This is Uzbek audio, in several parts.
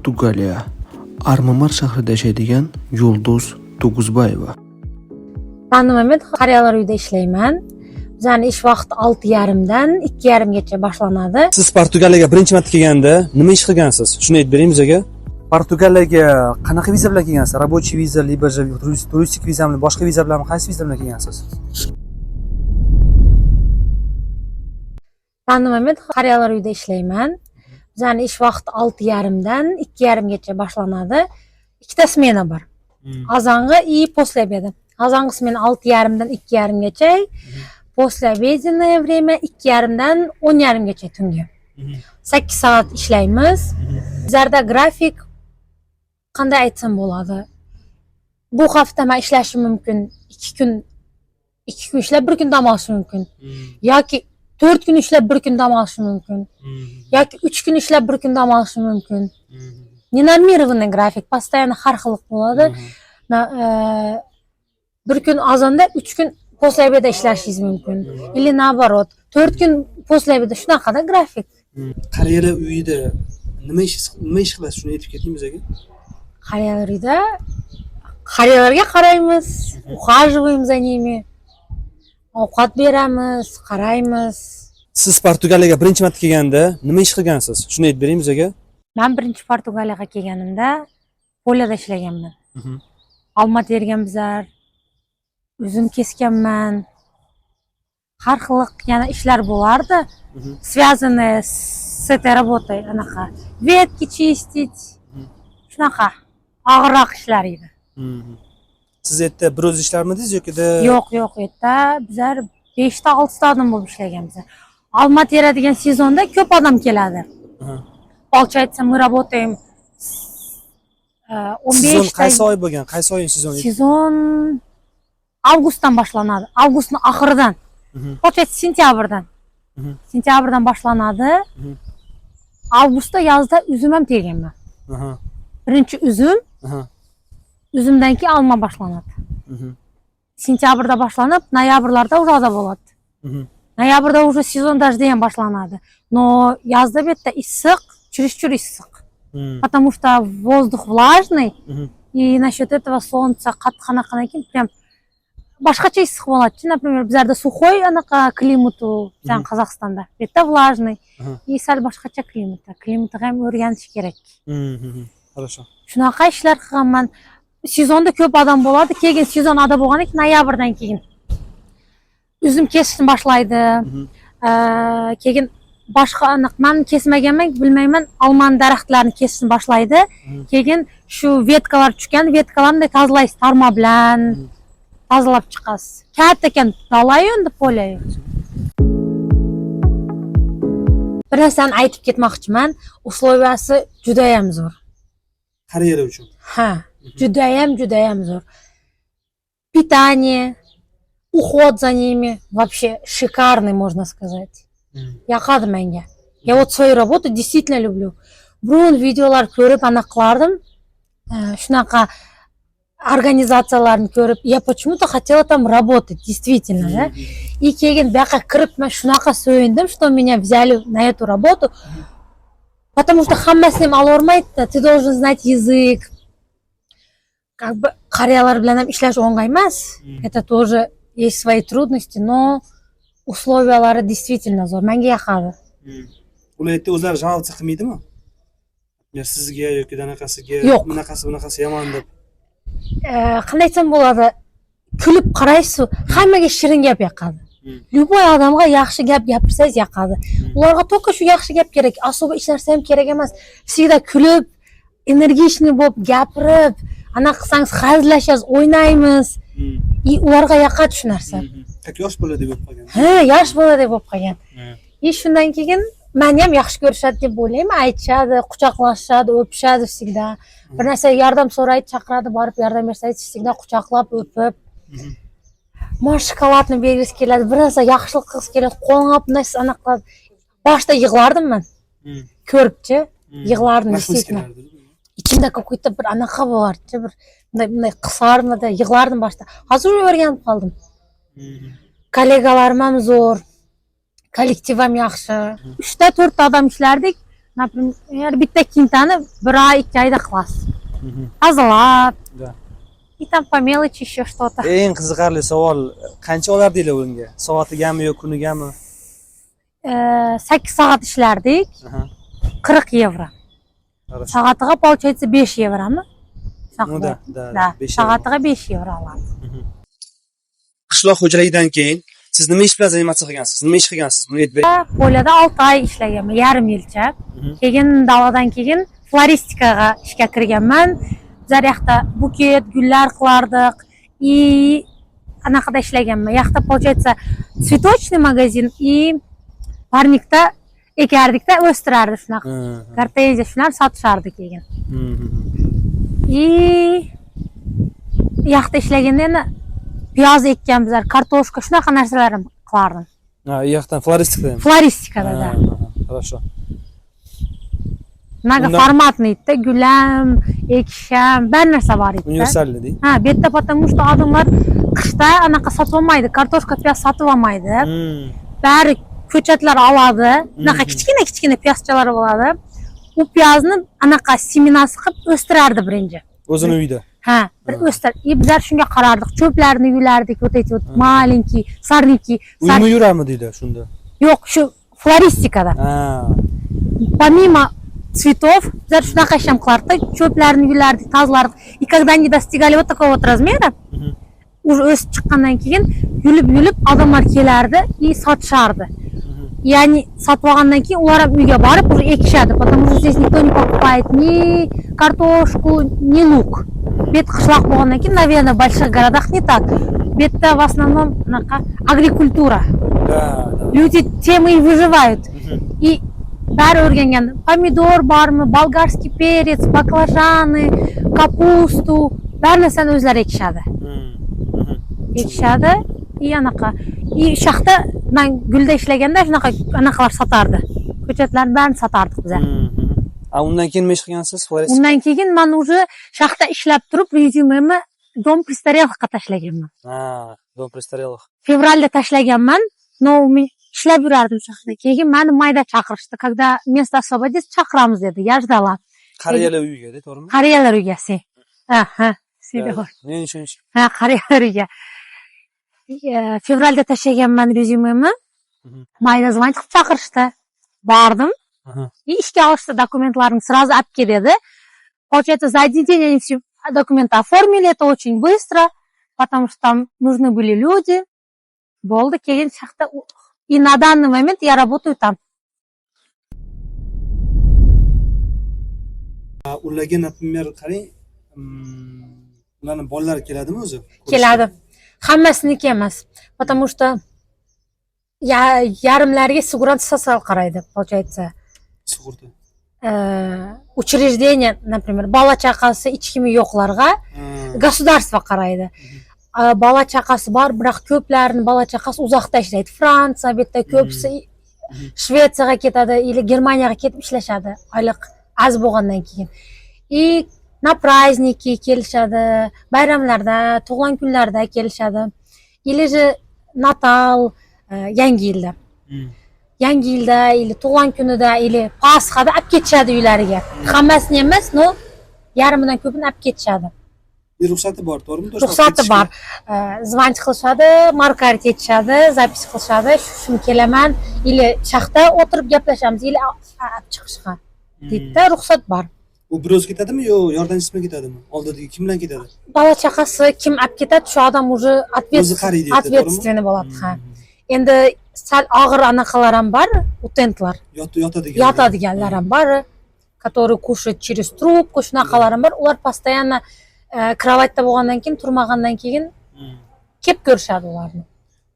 Portugaliya, Armamar shahrida yashaydigan Yulduz Tuguzbayeva. Ben Mehmet Karyalar uyda ishlayman. Bizning ish vaqti 6:30dan 2:30gacha boshlanadi. Siz Portugaliyaga birinchi marta kelganda nima ish qilgansiz? Shuni aytib bering bizga. Portugaliyaga qanaqa viza bilan kelgansiz? Рабочий viza, liba turistik vizami, boshqa viza bilanmi, qaysi viza bilan kelgansiz? Ben Mehmet Karyalar uyda ishlayman. Bizning ish vaqti 6:30dan 2:30gacha boshlanadi. Ikkita smena bor. Azangi и после обеда. Azangi smena 6:30dan 2:30gacha. После обеденное время 2:30dan 10:30gacha tungi. 8 soat ishlaymiz. Bizlarda grafik qanday aytsam bo'ladi? Bu hafta men ishlashim mumkin. 2 kun ishlab 1 kun dam olishim mumkin. Yoki 4 kun ishlab 1 kun dam olishim mumkin. Yoki 3 kun ishlab 1 kun dam olishim mumkin. Ненормированный график, постоянно har xil bo'ladi. Bir kun azonda 3 kun после обеда ishlashingiz mumkin. Или наоборот, 4 kun после обеда shunaqada grafik. Qariyalar uyida nima ish qilasiz? Shuni aytib keting bizga. Qariyalar uyida qariyalarga qaraymiz, ухаживаем за ними. Ovqat beramiz, qaraymiz. Siz Portugaliyaga birinchi marta kelganda nima ish qilgansiz? Shuni aytib bering bizga. Men birinchi Portugaliyaga kelganimda polyada ishlaganman. Olma tergan bizlar, uzum kesganman. Har xil yana ishlar bo'lardi. Связанные с этой работой, anaqa. Ветки чистить. Shunaqa og'irroq ishlar edi. Siz yerda bir o'z ishlarmidingiz yoki-da? Yo'q, yerda bizlar 5 ta 6 ta odam bo'lib ishlaganmiz. Olma teradigan sezonda ko'p odam keladi. Получается, мы работаем 15 ta. Qaysi oy bo'lgan? Qaysi oyning sezoni? Sezon avgustdan boshlanadi. Avgustning oxiridan. Получается, sentyabrdan. Sentyabrdan boshlanadi. Avgustda yozda uzum ham terganman. Birinchi uzum. Uzumdan keyin olma boshlanadi. Sentyabrda boshlanib, noyabrlarda urada bo'ladi. Noyabrda уже сезон дождей ham boshlanadi. Но yozda bu yerda issiq, чересчур issiq. Потому что воздух влажный, и насчет этого солнца qattiq keyin прям boshqacha issiq bo'ladi. Например, bizlarda сухой anaqa klimatu, bizning Qozog'istonda. Bu yerda влажный. И sal boshqacha klimat. Klimatga ham o'rganish kerak. Хорошо. Shunaqa ishlar qilganman. Sezonda ko'p odam bo'ladi. Keyin sezon oda bo'lgandan keyin noyabrdan keyin uzum kesishni boshlaydi. Keyin boshqa men kesmaganman, bilmayman, olmani daraxtlarini kesishni boshlaydi. Keyin shu vetkalar tushgan, vetkalarni tozalaysiz tarma bilan. Tozalab chiqasiz. Katta ekan dalayu endi polya. Bir narsani aytib ketmoqchiman. Условияsi juda ham zo'r. Qariyalar uchun. Ha, juda ham zo'r. Питание, уход за ними вообще шикарный, можно сказать. Yoqadi menga. Я вот свою работу действительно люблю. Burun videolar ko'rib ana qilardim. Shunaqa organizatsiyalarni ko'rib, я почему-то хотела там работать, действительно, да? И keyin bu yoqqa kirib men shunaqa so'yindim, что меня взяли на эту работу. Потому что hammasini ham ololmaydi. Ты должен знать язык. Как бы qariyalar bilan ham ishlash o'ng'ay emas. Это тоже есть свои трудности, но условиялari действительно zo'r. Menga yoqadi. Ular yerda o'zlari жаловаться qilmaydimi? Sizga yoki anaqasiga, bunaqasi yomon deb. Qanday aytsam bo'ladi? Kulib qaraysiz, hammaga shirin gap yoqadi. Любой odamga yaxshi gap gapirsangiz yoqadi. Ularga только shu yaxshi gap kerak, особо hech narsa ham kerak emas. Всегда kulib, energichniy bo'lib gapirib, ana qilsangiz hazillashasiz, o'ynaymiz. И ularga yoqadi shu narsa. Yosh bola deb bo'lib qolgan. Ha, yosh bola deb bo'lib qolgan. И shundan keyin meni ham yaxshi ko'rishadi deb o'ylayman. Aytishadi, quchoqlashadi, o'pishadi всегда. Bir narsa yordam so'raydi, chaqiradi, borib yordam bersangiz, всегда quchoqlab, o'pib. Mosh shokoladni bergisi keladi, bir narsa yaxshilik qilgisi keladi, qo'lini olib narsa aniqladi. Boshda yig'lardim men. Ko'ribchi, yig'lardim действительно. İçimde какой-то bir anaqa bo'lardi, bir bunday qisarmidi, yig'lardim boshda. Hozir o'rganib qoldim. Kollegalarim ham zo'r, kollektiv ham yaxshi. 3 ta 4 ta odam ishlardik. Например, bitta kintani 1 oy 2 oyda qilasiz. Tozalab. Да. И там по мелочи еще что-то. Eng qiziqarli savol, qancha olardinglar bunga? Soatigami yo kunigami? 8 soat ishlardik. 40 евро. Хорошо. Soatiga получается 5 евроmi? Ну да, да. Да, 5 евро. soatiga 5 евро oladi. Qishloq xo'jaligidan keyin siz nima ish bilan zamonatsiya qilgansiz? Nima ish qilgansiz? Buni aytib bering. Poliyada 6 oy ishlaganman, yarim yilcha. Keyin daladan keyin floristikaga ishga kirganman. Bizlar yoqda buket, gullar qilardik. И anaqada ishlaganman. Yoqda получается цветочный магазин и parnikda ekardikda o'stirardik shunaqa. Kartejda shular sotishardi keyin. И yoqda ishlaganda yana piyoz ekkan bizlar, kartoshka shunaqa narsalar qilardim. Ha, u yoqdan floristikada. Floristikada da. Хорошо. Многоформатный-da, gulam, ekisham, bar narsa bor edi. Universalli. Ha, bu yerda потому что odamlar qishda anaqa sotib olmaydi, kartoshka, piyoz sotib olmaydi. Bari ko'chatlar oladi, anaqa kichkina piyozchalar bo'ladi. U piyozni anaqa seminasi qilib o'stirardi birinchi. O'zini uyida. Ha, bir o'stir. Bizlar shunga qarardik, cho'plarni yulardik, вот эти вот маленькие, сорняки. Uymi yuramidi deydi shunda? Yo'q, shu floristikada. Ha. Помимо цветов, bizlar shunaqa ish ham qilardik, cho'plarni yulardik, tozalardik. И когда они достигали вот такого вот размера, уже o'sib chiqqandan keyin yulib odamlar kelardi и sotishardi. Ya'ni sotib olgandan keyin ular ham uyga borib уже ekishadi, потому что здесь никто не покупает ни картошку, ни лук. Bet qishloq bo'lgandan keyin, наверное, в больших городах не так. Betda в основном anaqa agrikultura. Да. Люди тем и выживают. И bari o'rgangan. Pomidor bormi, болгарский перец, baklajani, kapustu, bar narsani o'zlari ekishadi. Ekishadi. И anaqa. И shahda men gulda ishlaganda shunaqa anaqalar sotardi. Ko'chatlarni barini sotardik bizlar. A undan keyin nima ish qilgansiz? Floristika. Undan keyin men уже shahda ishlab turib, rezyumemni Dom престарелыхga tashlaganman. Ha, Dom престарелых. Fevralda tashlaganman. Но ishlab yurardim shahda. Keyin meni mayda chaqirishdi. Когда место освободится, chaqiramiz dedi. Я ждала. Qariyalar uyiga, to'g'rimi? Qariyalar uyasi. Ha, sevor. Men ishonch. Ha, qariyalar uyga. Fevralda tashlaganman rezyumemni. Mayda звонить qilib chaqirishdi. Bordim. И ishga olishdi, dokumentlarini сразу olib kel dedi. Получается, за один день они все документы оформили, это очень быстро, потому что там нужны были люди. Болды, keyin shahda. И на данный момент я работаю там. Ularga, например, qarang, ularning bolalari keladimi o'zi? Keladi. Hammasiniki emas. Потому что yarimlariga Сигурant социал qaraydi, получается. Sug'urta. Учреждение, например, bola chaqasi ichki kimi yo'qlarga государство qaraydi. Bola chaqasi bor, biroq ko'plarini bola chaqasi uzoqda ishlaydi. Fransiya, bu yerda ko'pisi Shvetsiyaga ketadi, или Germaniyaga ketib ishlashadi, oylik az bo'lgandan keyin. И на праздники kelishadi, bayramlarda, tug'ilgan kunlarda kelishadi. Или же Natal, yangi yilda. Yangi yilda, или tug'ilgan kunida, или Pasxada olib ketishadi uylariga. Hammasini emas, no, yarmidan ko'pini olib ketishadi. Ruxsati bor, to'g'rimi? Ruxsati bor. Звонить qilishadi, markarit etishadi, zapis qilishadi, shuni kelaman, или shahda o'tirib gaplashamiz, или olib chiqishga. Deydi, ruxsat bor. U bir o'zi ketadimi yo yordamchisi bilan ketadimi? Oldidagi kim bilan ketadi? Bola chaqasi kim olib ketadi, shu odam уже ответственный bo'ladi, ha. Endi sal og'ir anaqalar ham bor, utentlar. Yotadiganlar ham bor, которые кушают через трубку, shunaqalar ham bor. Ular постоянно kроватda bo'lgandan keyin, turmagandan keyin kelib ko'rishadi ularni.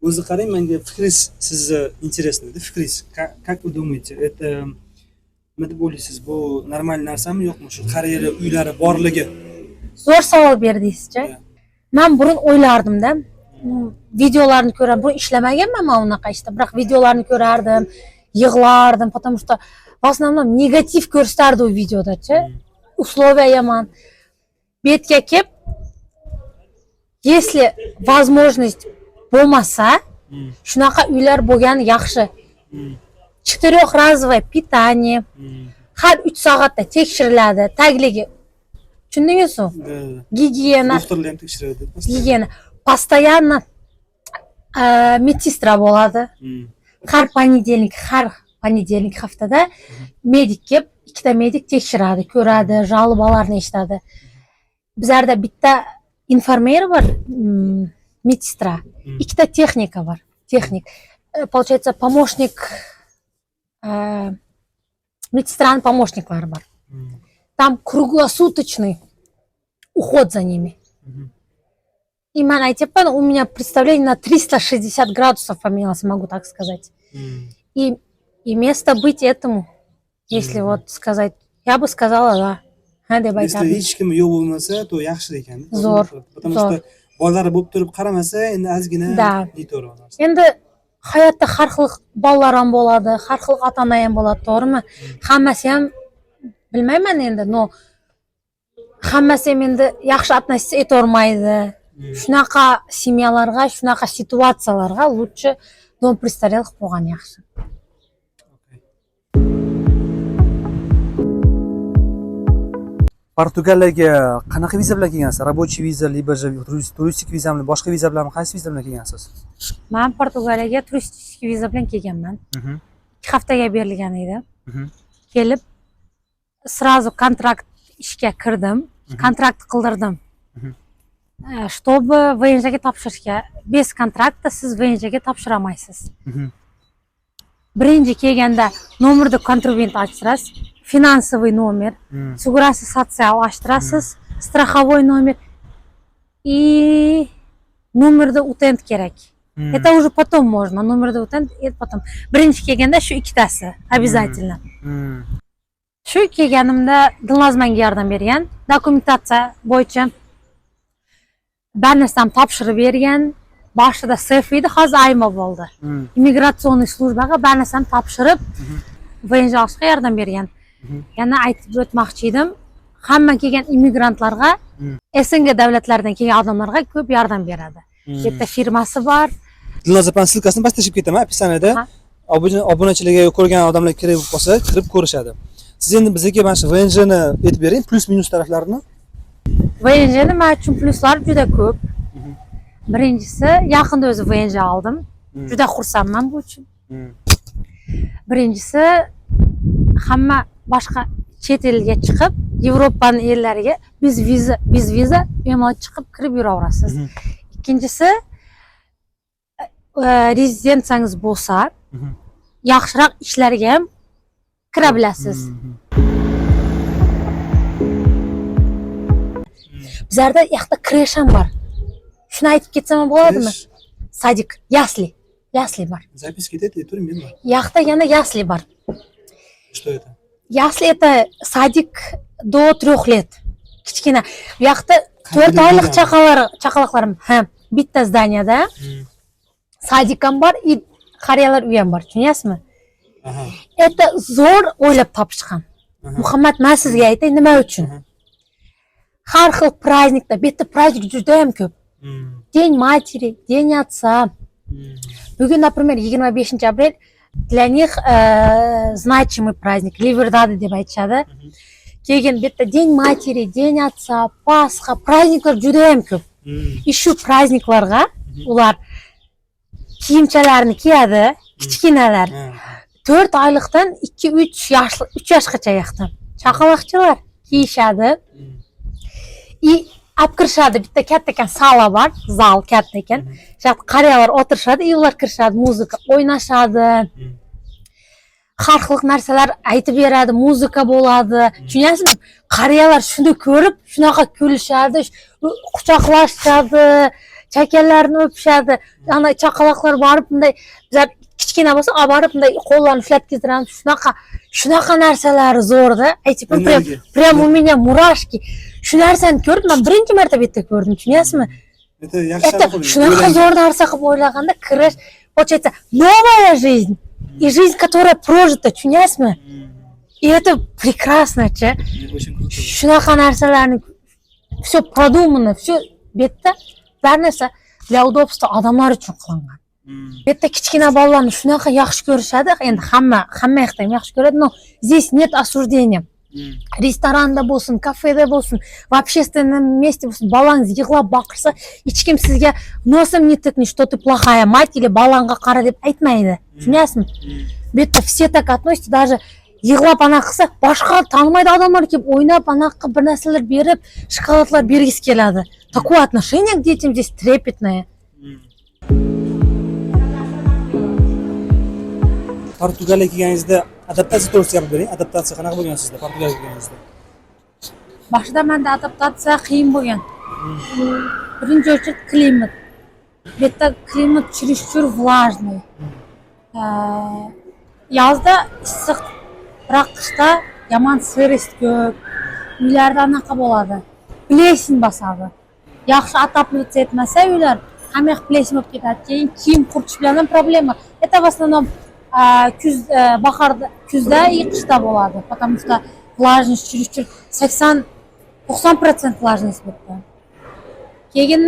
O'zi qarang, menga fikringiz sizni интересныйda, fikringiz. Как вы думаете, это nima deb o'ylaysiz? Bu normal narsami yo'qmi shu qariyalar uylari borligi? Zo'r savol berdingiz-chi. Men burun o'ylardim-da. Videolarni ko'rib, bu ishlamaganman men unaqa ishda, biroq videolarni ko'rardim, yig'lardim, потому что в основном negativ ko'rstardi u videoda-chi. Условия yomon. Betga kelib, если возможность bo'lmasa, shunaqa uylar bo'lgan yaxshi. Четырехразовое питание, har 3 soatda tekshiriladi tagligi. Tushundingizmi? Gigiyena, Doktorlar ham tekshiradi. gigiyena. Постоянно медсестра bo'ladi. Har понедельник haftada medik kelib, ikkita medik tekshiradi, ko'radi, жалобаларni eshitadi. Bizlarda bitta informer var, медсестра, ikkita texnika var. Texnik. Получается, помощник, медсестраның помощниклары бар. Там круглосуточный уход за ними. И man айтеппен, у меня представление на 360 градусов поменялось, могу так сказать. И место быть этому, если вот сказать, я бы сказала, да. Если hech kim yo'q bo'lmasa, to yaxshi ekan. Zo'r. Потому что bolalari bo'lib turib qaramasa, endi ozgina neto'g'ri. Endi hayotda har xil bolalar ham bo'ladi, har xil ota-ona ham bo'ladi, to'g'rimi? Hammasi ham bilmayman endi, no hammasi ham endi yaxshi относиться eta olmaydi. Shunaqa семьяларга, shunaqa situatsiyalarga лучше дом престарелых bo'lgan yaxshi. Portugaliyaga qanaqa viza bilan kelgansiz? Рабочий viza, либо же turistik vizami, boshqa viza bilan qaysi viza bilan kelgansiz? Men Portugaliyaga turistik viza bilan kelganman. 2 haftaga berilgan edi. Kelib сразу kontrakt ishga kirdim, kontrakt qildirdim. Чтобы VNJga topshirishga, без kontrakta siz VNJga topshira olmaysiz. Birinchi kelganda nomerda kontribuyent ochtirasiz, финансовый номер, сugurasi sotsial ochtirasiz, страховой номер и номерda utent kerak. Это уже потом можно, номерda utent это потом. Birinchi kelganda shu ikkitasi обязательно. Shu kelganimda Dilnoz menga yordam bergan, dokumentatsiya bo'yicha bir narsani topshirib bergan. Boshida sef edi, hozir ayma bo'ldi. Immigratsioniy slujbaga bir narsani topshirib, VNJ olishga yordam bergan. Yana aytib o'tmoqchi edim, hamma kelgan immigrantlarga, SNG davlatlardan kelgan odamlarga ko'p yordam beradi. Bitta firmasi bor. Dilnoz opa silkasini pastashib ketaman, opisaniyada obunachilarga ko'rgan odamlar kerak bo'lib qolsa, kirib ko'rishadi. Siz endi bizga mana shu VNJni aytib bering, plus minus taraflarini. VNJni men uchun pluslari juda ko'p. Birinchisi, yaqinda o'zi VNJ oldim. Juda xursandman bu uchun. Birinchisi, hamma boshqa chet elga chiqib, Yevropaning ellariga biz viza bemalol chiqib kirib yuraverasiz. Ikkinchisi, rezidensiyangiz bo'lsa, yaxshiroq ishlarga ham kira bilasiz. Bizlarda yoqda kresh ham bor. Shuni aytib ketsam bo'ladimi? Sadik, ясли bor. Записки dete, turing men. Yoqda yana ясли bor. Что это? Ясли это садик до 3 лет. Kichkina. Bu yoqda 4 oylik chaqaloqlarim, bitta zdaniyada sadik ham bor, и qariyalar uy ham bor, tushunyapsizmi? Это zo'r o'ylab topishgan. Muhammad, men sizga aytay, nima uchun? Har xil праздникda, bitta праздник juda ham ko'p. День матери, День отца. Bugun, например, 25 aprel для них значимый праздник, Ливердады deb aytishadi. Keyin bitta День матери, День отца, Pasxa, праздниклар juda ham ko'p. И shu праздникларga ular kiyimchalarni kiyadi, kichkinalar. 4 oylikdan 2-3 yoshgacha yoqdi. Chaqaloqchalar kiyishadi. И olib kirishadi, bitta katta ekan sala bor, zal katta ekan. Shu qariyalar o'tirishadi, ular kirishadi, muzika o'ynashadi. Har xil narsalar aytib beradi, muzika bo'ladi. Tushunyapsizmi? Qariyalar shuni ko'rib, shunaqa kulishadi, quchoqlashadi, chakallarni o'pishadi. Ana chaqaloqlar borib bunday bizlar kichkina bo'lsa, olib borib bunday qo'llarni ushlab ketiramiz. Shunaqa narsalari zo'rda. Aytib, прям у меня мурашки. Shu narsani ko'rib, men birinchi marta bu yerda ko'rdim, tushunyapsizmi? Это shunaqa zo'r narsa qilib o'ylaganda kirish, получается, новая жизнь. И жизнь, которая прожита, tushunyapsizmi? И это прекрасно-chi. Shunaqa narsalarni все продумано, все bu yerda bir narsa для удобства odamlar uchun qilingan. Bu yerda kichkina bolalarni shunaqa yaxshi ko'rishadi. Endi hamma yoqda ham yaxshi ko'radi, но здесь нет осуждения. Restoranda bo'lsin, kafeda bo'lsin, в общественном месте bo'lsin, bolangiz yig'lab baqirsa, hech kim sizga носом не тыкни, что ты плохая мать или balanga qara deb aytmaydi. Tushunasizmi? Bu yerda все так относятся, даже yig'lab anaqa qilsa, boshqa tanimaydi odamlar kelib o'ynab, anaqa bir narsalar berib, shokoladlar bergisi keladi. Такое отношение к детям здесь трепетное. Portugaliyaga kelganingizda adaptatsiya to'g'risida gapirib bering. Adaptatsiya qanaqa bo'lgan sizda Portugaliyaga kelganingizda? Boshida menda adaptatsiya qiyin bo'lgan. Birinchi o'chirib klimat. Bu yerda klimat чересчур влажный. Yozda issiq, biroq qishda yomon сырость ko'p. Uylarda anaqa bo'ladi. Plesing bosadi. Yaxshi отапливаться etmasa uylar, hamma yoq plesing bo'lib ketadi. Keyin kiyim quritish bilan ham problema. Это в основном kuzda и qishda bo'ladi. Потому что влажность чересчур 80-90% влажность bo'ldi. Keyin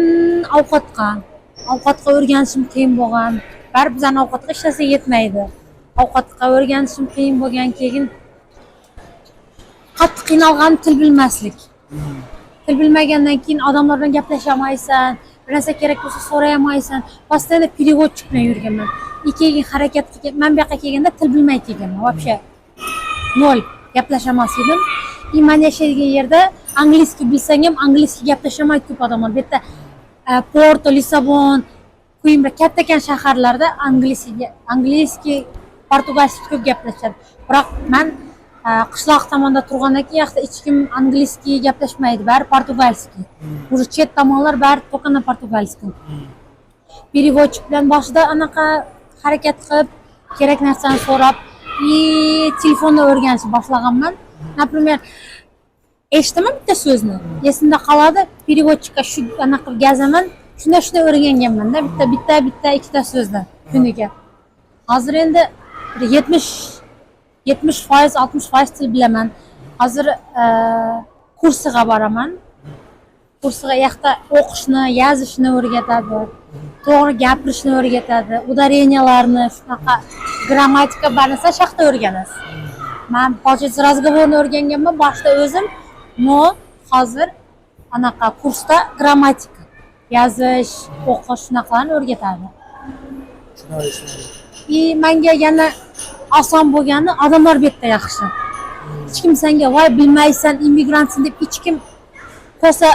ovqatga o'rganishim qiyin bo'lgan. Baribir bizning ovqatga hech narsa yetmaydi. Ovqatga o'rganishim qiyin bo'lgan. Keyin qattiq qiynalgan til bilmaslik. Til bilmagandan keyin odamlar bilan gaplasha olmaysan, bir narsa kerak bo'lsa so'ray olmaysan. Постоянно переводчик bilan yurganman. Keyin harakat qilgan. Men bu yoqqa kelganda til bilmay kelganman. Вообще nol gaplashamas edim. Men yashagan yerda angliskiy bilsang ham angliskiy gaplashamaydi ko'p odamlar. Bu yerda Porto, Lissabon, Coimbra katta shaharlarda angliskiy, portugalskiy ko'p gaplashadi. Biroq men qishloq tomonda turgandan keyin yoqda hech kim angliskiy gaplashmaydi, bari portugalskiy. Уже chet tomonlar bari только на portugalskiy. Переводчик bilan boshida anaqa harakat qilib, kerak narsani so'rab, telefonda o'rganishni boshlaganman. Например, eshitaman bitta so'zni, esimda qoladi, переводчикka shu anaqa gazaman, shunda o'rganganman-da, bitta ikkita so'zdan kuniga. Hozir endi 70% 60% til bilaman. Hozir kursiga boraman. Kursiga yoqda o'qishni, yozishni o'rgatadi, to'g'ri gapirishni o'rgatadi, udareniyalarni, shunaqa grammatika bor narsa shaqda o'rganasiz. Men получается разговорni o'rganganman boshida o'zim, но hozir anaqa kursda grammatika, yozish, o'qish shunaqalarni o'rgatadi. Menga yana oson bo'lgani odamlar bu yerda yaxshi. Hech kim senga voy bilmaysan, immigrantsan deb hech kim ko'sa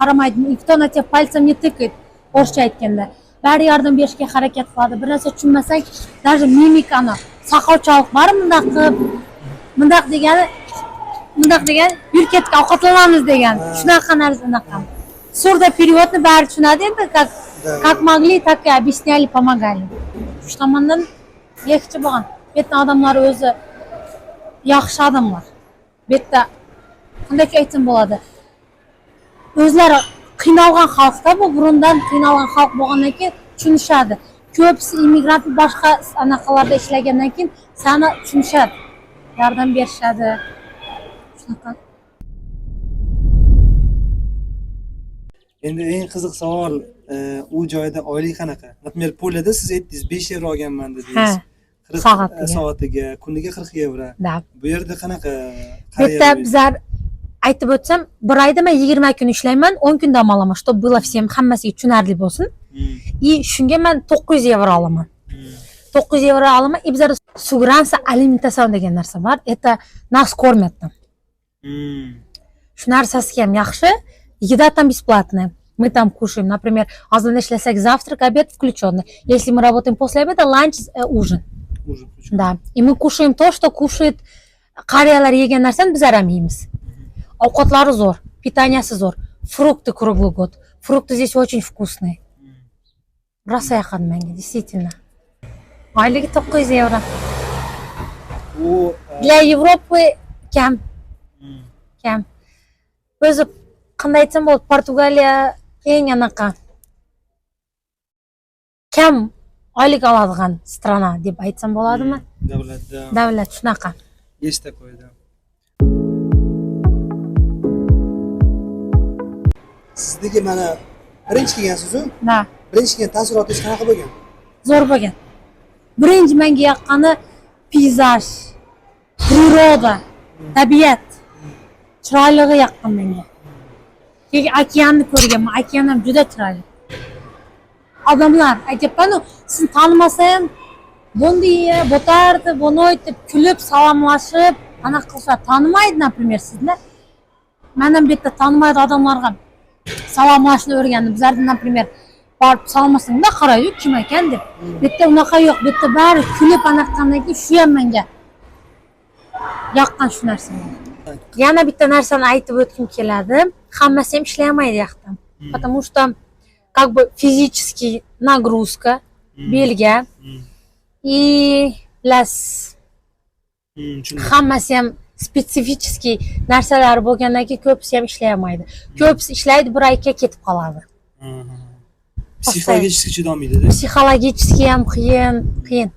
qaramaydi. Nikto na тебя пальцем не тыкает, o'rcha aytganda. Bari yordam berishga harakat qiladi. Bir narsa tushunmasang, даже mimikani, soqolchalik bor bundoq qilib, bundoq degan, yur ketga ovqatlanamiz degan. Shunaqa narsa unaqa. Surda переводni bari tushunadi endi, как могли, так и объясняли, помогали. Shu tomondan yaxshi bo'lgan. Bu yerda odamlar o'zi yaxshi odamlar. Bu yerda qanday aytsam bo'ladi? O'zlari qiynalgan xalqda, bu burundan qiynalgan xalq bo'lgandan keyin tushunishadi. Ko'pisi immigrant boshqa anaqalarda ishlagandan keyin seni tushunishadi, yordam berishadi. Shunaqa. Endi eng qiziq savol, u joyda oylik qanaqa? Например, Poliyada siz aytdingiz 5 yevro olganman dedingiz. 40 soatiga, kuniga 40 yevro. Bu yerda qanaqa? Bu yerda bizlar aytib o'tsam, bir oyda men 20 kun ishlayman, 10 kun dam olaman, чтобы было всем hammasiga tushunarli bo'lsin. Shunga men 900 yevro olaman. 900 yevro olaman. Bizlar sugransa alimentasion degan narsa bor. Это нас кормят там. Shu narsasi ham yaxshi. Еда там бесплатная. Мы там кушаем, например, hozir ishlasak завтрак, обед включённый. Если мы работаем после обеда, ланч, ужин. Да. И мы кушаем то, что кушает qariyalar yegan narsani bizlar ham yeymiz. Ovqatlari zo'r, питанияsi zo'r. Фрукты круглый год. Фрукты здесь очень вкусные. Rosa yoqadi menga, действительно. Oyligi 900 yevro. Для Европы kam. Kam. O'zi qanday aytsam bo'ladi, Portugaliya eng anaqa kam oylik oladigan strana deb aytsam bo'ladimi? Davlat shunaqa. Есть такое, да. Sizdagi mana birinchi kelgansiz-ku? Da. Birinchi kelgan taassurotingiz qanaqa bo'lgan? zo'r bo'lgan. Birinchi menga yoqqani peyzaj, priroda, tabiat. Chiroyligi yoqqan menga. Keyin okeanni ko'rganman. Okean ham juda chiroyli. Odamlar aytayapman, sizni tanimasam, "Bondiya, botardi, bonoy" deb kulib, salomlashib, anaqa qilsa tanimaydi, например, sizni. Men ham bu yerda tanimaydi odamlarga salomlashni o'rgandim. Bizlarda, например, borib salomlasangda qaraydi, kim ekan deb. Bu yerda unaqa yo'q. Bu yerda bari kulib anaqadan keyin shu ham menga yoqqan shu narsa. Yana bitta narsani aytib o'tkim keladi. Hammasi ham ishlamaydi yoqda. Потому что как бы физический нагрузка belga и plus hammasi ham spetsifический narsalar bo'lgandan keyin ko'pisi ham ishlamaydi. Ko'pisi ishlaydi, bir oyga ketib qoladi. Psixologически chidolmaydi-da. Psixologически ham qiyin.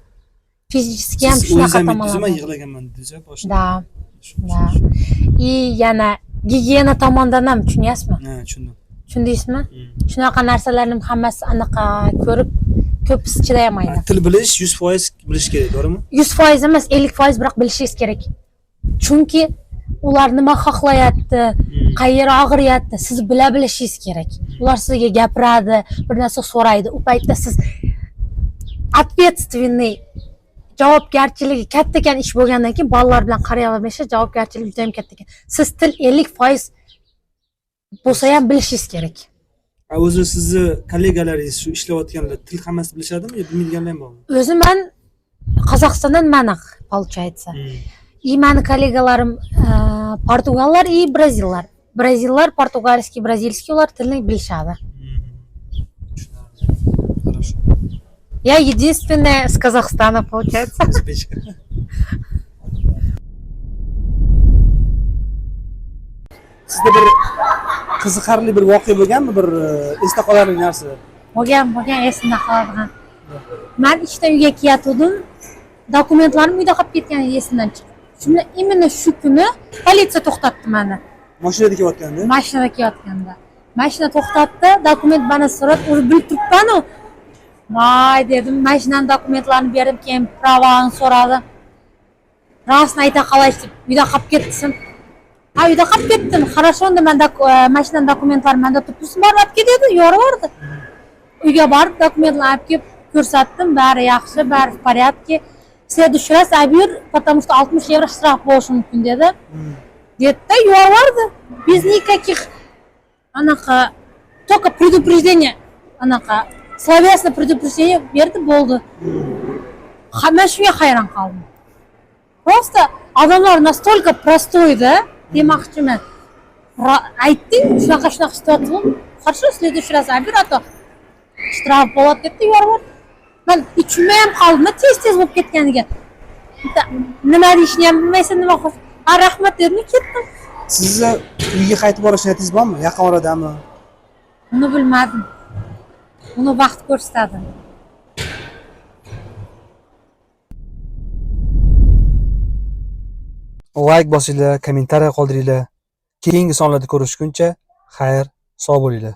Fizически ham shunaqa tomonlar. Yig'laganman dedingiz boshida. Da. И yana gigiyena tomondan ham tushunyapsizmi? Ha, tushundim. Tushundingizmi? Shunaqa narsalarning hammasi anaqa ko'rib ko'pisi chidayolmaydi. Til bilish 100% bilish kerak, to'g'rimi? 100% emas, 50% biroq bilishingiz kerak. Chunki ular nima xohlayapti, qayeri og'riyapti, siz bilishingiz kerak. Ular sizga gapiradi, bir narsa so'raydi. U paytda siz ответственный javobgarchiligi katta ekan ish bo'lgandan keyin bolalar bilan qarayolmaysiz, javobgarchiligi juda ham katta ekan. Siz til 50% bo'lsa ham bilishingiz kerak. O'zi sizni kollegalaringiz shu ishlayotganlar til hammasi bilishadimi yo bilmaydiganlar ham bormi? O'zi men Qozog'istondan mana получается. И meni kollegalarim portugallar и brazillar. Brazillar portugalskiy, brazilskiy ular tilni bilishadi. Хорошо. Я единственная с Казахстана, получается. Uzbekcha. Sizda bir qiziqarli bir voqea bo'lganmi? Bir esda qolarli narsa? Bo'lgan esimda qoladigan. Men ishdan uyga ketgandim. Dokumentlarim uyda qolib ketgan esimdan chiqdi. Shunda именно shu kuni politsiya to'xtatdi meni. Mashinada kelayotganda? Mashinada kelayotganda. Mashina to'xtatdi, dokument bana so'rab, o'zi bilib turibman-ku. Voy dedim, mashinaning dokumentlarini berib, keyin pravani so'radi. Rostni ayta qolash deb uyda qolib ketdim. Ha, uyda qolib ketdim. Хорошо, unda men mashinaning dokumentlari menda turibsiz, borib olib ket dedi, yoraverdi. Uyga borib dokumentlarni olib kelib ko'rsatdim, bari yaxshi, bari в порядке. В следующий раз объявь, потому что 60 евро штраф bo'lishi mumkin dedi. Dedi-da, yoraverdi. Без никаких anaqa только предупреждение, anaqa словесное предупреждение berdi, bo'ldi. Men shunga hayron qoldim. Просто odamlar настолько простой-da, demoqchiman. Aytding, shunaqa situatsiya. Хорошо, в следующий раз объявь, а то штраф bo'ladi dedi, yoraverdi. Men ichimda ham qoldim, tez bo'lib ketganiga. Nima deyishni ham bilmaysan, nima qilib. Rahmat dedim, ketdim. Sizni uyga qaytib borish niyatingiz bormi? Yaqin oradami? Uni bilmadim. Uni vaqt ko'rsatadi. Like bosinglar, kommentariy qoldiringlar. Keyingi sonlarda ko'rishguncha xayr, sog' bo'linglar.